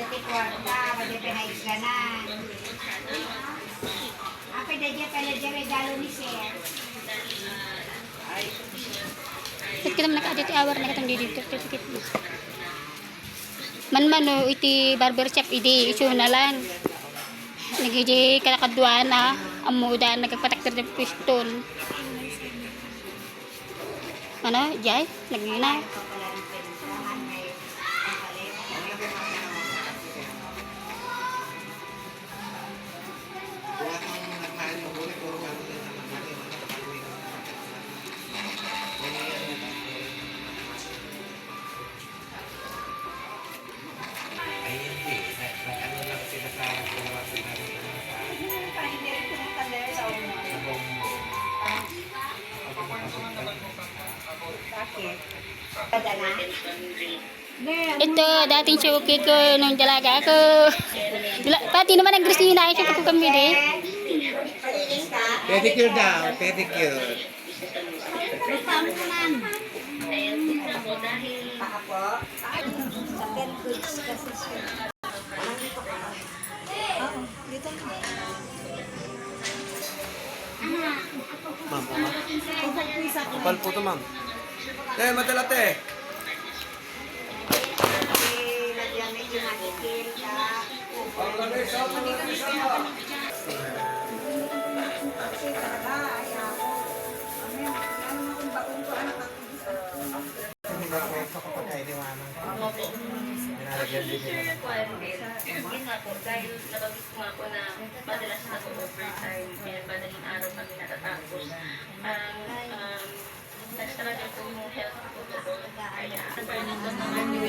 ti kwarta, pwede pinaigganan. Pwede dyan regalo ni Sir. Ito kita nakaditi awar na katang dito. Man iti barber shop idi isu na lang. Nagiji kalakadwana amuda nagpatakter ng piston. Ano, jay? Nagina. Ito, dating suki ko nung dalaga ako. Pati naman ang gusto nila ko po kami din. Pedicure daw, pedicure. Tama naman. Baka po. Sa Ben Goods kasi siya. Oo, dito na. Ma'am, kupal po ito, ma'am. Madala, te. Lagyan medyo magigil ka. Kasi talaga, ayaw ko. Ano mo kung bakong ko anak ako. Hindi ba kwento kapag kailiwanan ko? Nalagyan din nila. Yun nga po, dahil nabanggit ko nga po na madalas na po overtime, kaya madaling araw kami natatapos. Nag-struggle po yung health ko doon. Kaya, requirement ko naman yung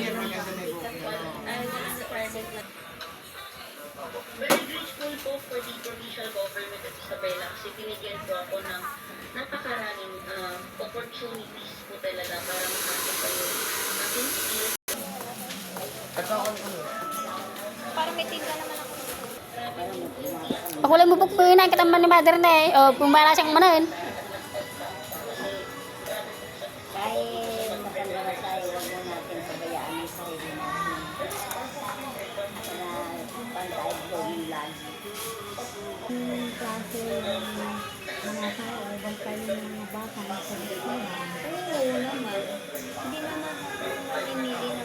very grateful po for the provincial government at Isabela kasi binigyan po ako ng napakaraming opportunities po talaga para makasok kayo aking skills. Parang may tinda naman ako. Pakulay mo po po yun ang kataman ni mother na eh. O, pumbala siyang manan. Dahil maganda na tayo, huwag mo natin pabayaan ang sarili natin. Para pantay gawin lagi. Klase mga tao, ibang kayo ng mga bata na sa eskwela. Oo naman. Hindi naman mamimili na